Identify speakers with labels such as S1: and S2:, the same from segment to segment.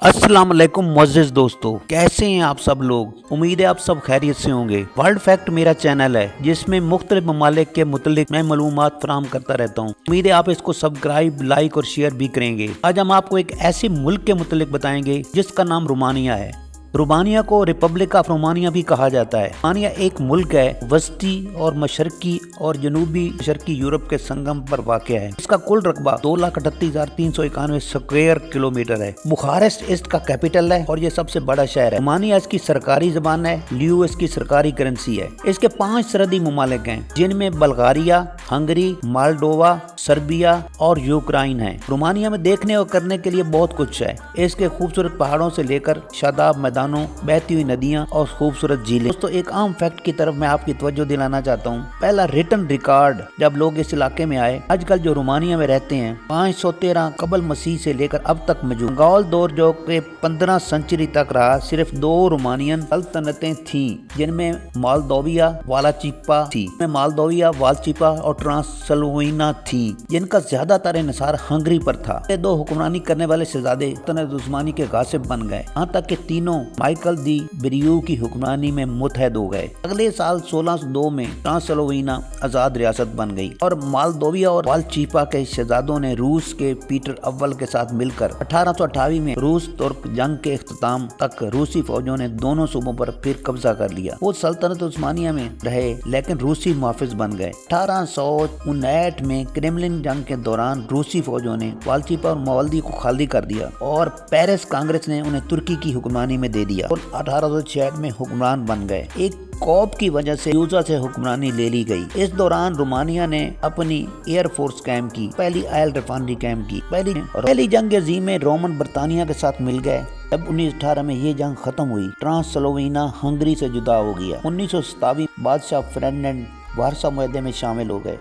S1: अस्सलाम वालेकुम मुअज़्ज़िज़ दोस्तों, कैसे हैं आप सब लोग। उम्मीद है आप सब खैरियत से होंगे। वर्ल्ड फैक्ट मेरा चैनल है जिसमें मुख्तलिफ ममालिक के मुतल्लिक मैं मालूमात फराहम करता रहता हूँ। उम्मीद है आप इसको सब्सक्राइब, लाइक और शेयर भी करेंगे। आज हम आपको एक ऐसे मुल्क के मुतल्लिक बताएंगे जिसका नाम रोमानिया है। रोमानिया को रिपब्लिक ऑफ रोमानिया भी कहा जाता है। रोमानिया एक मुल्क है वस्ती और मशरकी और जनूबी मशरकी यूरोप के संगम पर वाक़ है। इसका कुल रकबा 2,38,391 स्क्वायर किलोमीटर है। बुखारेस्ट इसका कैपिटल है और ये सबसे बड़ा शहर है। रोमानिया इसकी सरकारी ज़बान है, ल्यू इसकी सरकारी करेंसी है। इसके 5 सरहदी ममालिक हैं जिनमें बल्गारिया, हंगरी, मोल्डोवा, सर्बिया और यूक्रेन है। रोमानिया में देखने और करने के लिए बहुत कुछ है। इसके खूबसूरत पहाड़ों से लेकर शादाब मैदानों, बहती हुई नदियां और खूबसूरत झीलें। दोस्तों एक आम फैक्ट की तरफ मैं आपकी तवज्जो दिलाना चाहता हूँ। पहला रिटन रिकॉर्ड जब लोग इस इलाके में आए, आजकल जो रोमानिया में रहते हैं, 513 कबल मसीह से लेकर अब तक मौजूद गौल दौर जो के 15 सेंचुरी तक रहा, सिर्फ 2 रोमानियन सल्तनतें थी जिनमें मोल्दोविया, वालाचिपा थी। मोल्दोविया, वालचिपा और ट्रांसल्वानिया थी जिनका ज्यादातर इन्हिसार हंगरी पर था। ये 2 हुक्मरानी करने वाले शहजादे सल्तनत उस्मानी के गासिब बन गए, यहाँ तक कि तीनों माइकल दी बेरियू की हुक्मरानी में मुतहद हो गए। अगले साल 1602 में ट्रांसल्वानिया आजाद रियासत बन गई और मोल्दोविया और वालचिपा के शहजादों ने रूस के पीटर अव्वल के साथ मिलकर 1828 में रूस तुर्क जंग के इख्तिताम तक रूसी फौजों ने दोनों सूबों पर फिर कब्जा कर लिया। वो सल्तनत उस्मानिया में रहे लेकिन रूसी मुहाफिज बन गए। 1859 में क्रेमलिन जंग के दौरान रूसी फौजों ने वालचिपा और मोल्दी को खाली कर दिया और पेरिस कांग्रेस ने उन्हें तुर्की की हुक्मरानी में दे दिया और 1866 में हुक्मरान बन गए। एक कॉप की वजह से यूजा से हुक्मरानी ले ली गई। इस दौरान रोमानिया ने अपनी एयरफोर्स कायम की, पहली ऑयल रिफाइनरी कायम की। पहली जंग अजीम में रोमन बरतानिया के साथ मिल गए। जब 1918 में ये जंग खत्म हुई, ट्रांसल्वानिया हंगरी से जुदा हो गया। 1927 बादशाह फर्डिनेंड वारसा मुआहदे में शामिल हो गए।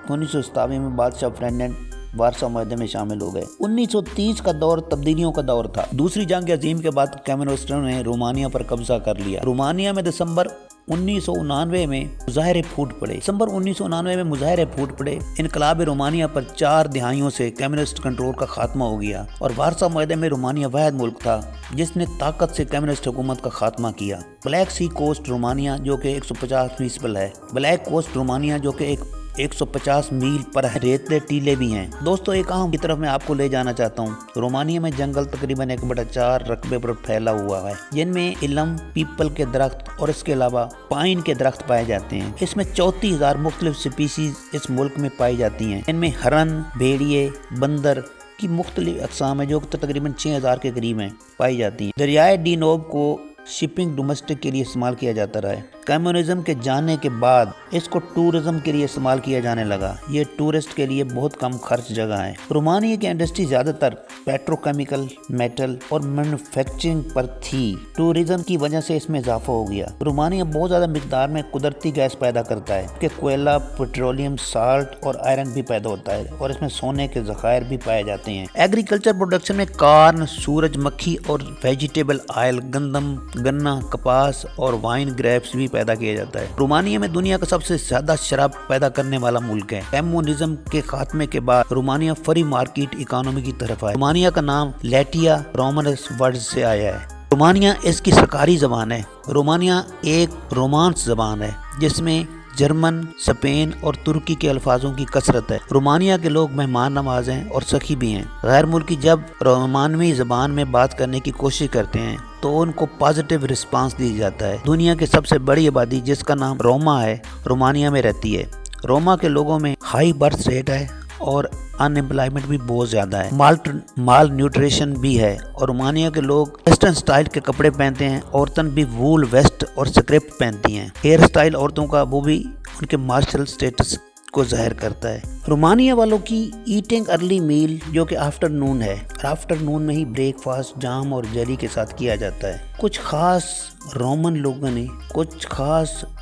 S1: 1927 में बादशाह फर्डिनेंड वारसा मुआहदे में शामिल हो गए। 1930 का दौर तब्दीलियों का दौर था। दूसरी जंग अजीम के बाद कम्युनिस्टों ने रोमानिया पर कब्जा कर लिया। रोमानिया में दिसंबर 1999 में मुजाहरे फूट पड़े। दिसंबर 1999 में मुजाहरे फूट पड़े। इनकलाब रोमानिया पर 4 दिहाइयों से कम्युनिस्ट कंट्रोल का खात्मा हो गया और वारसा मुआहदे में रोमानिया वाहिद मुल्क था जिसने ताकत से कम्युनिस्ट हुकूमत का खात्मा किया। ब्लैक सी कोस्ट रोमानिया जो कि 150 म्यूनिसिपल है। ब्लैक कोस्ट रोमानिया जो कि 150 मील पर रेतले टीले भी हैं। दोस्तों एक आम की तरफ मैं आपको ले जाना चाहता हूँ। रोमानिया में जंगल तकरीबन 1/4 रकबे पर फैला हुआ है जिनमें इलम, पीपल के दरख्त और इसके अलावा पाइन के दरख्त पाए जाते हैं। इसमें 34,000 मुख्तलिफ स्पीसीज इस मुल्क में पाई जाती हैं। इनमें हरन, भेड़िए, बंदर की मुख्तलिफ अक़साम है जो तकरीबन 6,000 के करीब हैं पाई जाती हैं। दरियाए डीनोब को शिपिंग डोमेस्टिक के लिए इस्तेमाल किया जाता रहा है। कम्युनिज्म के जाने के बाद इसको टूरिज्म के लिए इस्तेमाल किया जाने लगा। ये टूरिस्ट के लिए बहुत कम खर्च जगह है। रोमानिया की इंडस्ट्री ज्यादातर पेट्रोकेमिकल, मेटल और मैन्युफैक्चरिंग पर थी। टूरिज्म की वजह से इसमें इजाफा हो गया। रोमानिया बहुत ज्यादा मिकदार में कुदरती गैस पैदा करता है कि कोयला, पेट्रोलियम, साल्ट और आयरन भी पैदा होता है और इसमें सोने के ज़खायर भी पाए जाते हैं। एग्रीकल्चर प्रोडक्शन में कॉर्न, सूरजमुखी और वेजिटेबल ऑयल, गंदम, गन्ना, कपास और वाइन ग्रेप्स भी पैदा किया जाता है। रोमानिया में दुनिया का सबसे ज्यादा शराब पैदा करने वाला मुल्क है। कम्युनिज्म के खात्मे के बाद रोमानिया फ्री मार्केट इकोनॉमी की तरफ आया। रोमानिया का नाम लैटिया रोमानस वर्ड से आया है। रोमानिया इसकी सरकारी जबान है। रोमानिया एक रोमांस जबान है जिसमें जर्मन, स्पेन और तुर्की के अल्फाजों की कसरत है। रोमानिया के लोग मेहमान नवाज हैं और सखी भी हैं। गैर मुल्की जब रोमानवी जबान में बात करने की कोशिश करते हैं तो उनको पॉजिटिव रिस्पांस दिया जाता है। दुनिया की सबसे बड़ी आबादी जिसका नाम रोमा है, रोमानिया में रहती है। रोमा के लोगों में हाई बर्थ रेट है और अनएम्प्लॉयमेंट भी बहुत ज़्यादा है। माल न्यूट्रिशन भी है और रोमानिया के लोग वेस्टर्न स्टाइल के कपड़े पहनते हैं। औरतन भी वूल वेस्ट और स्क्रिप्ट पहनती हैं। हेयर स्टाइल औरतों का वो भी उनके मार्शल स्टेटस को जाहिर करता है। रोमानिया वालों की ईटिंग अर्ली मील जो कि आफ्टरनून है, आफ्टरनून में ही ब्रेकफास्ट जाम और जेली के साथ किया जाता है। कुछ खास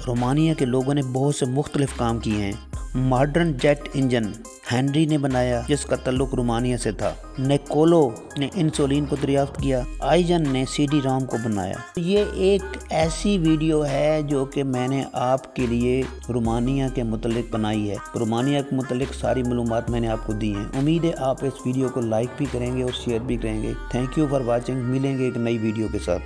S1: रोमानिया के लोगों ने बहुत से मुख्तलिफ काम किए हैं। मॉडर्न जेट इंजन हेनरी ने बनाया जिसका ताल्लुक रोमानिया से था। निकोलो ने इंसुलिन को दरियाफ्त किया। आइजन ने CD रोम को बनाया। ये एक ऐसी वीडियो है जो कि मैंने आपके लिए रोमानिया के मुतल्लिक बनाई है। रोमानिया के मुतल्लिक सारी मालूमात मैंने आपको दी हैं। उम्मीद है आप इस वीडियो को लाइक भी करेंगे और शेयर भी करेंगे। Thank you for watching. मिलेंगे एक नई वीडियो के साथ।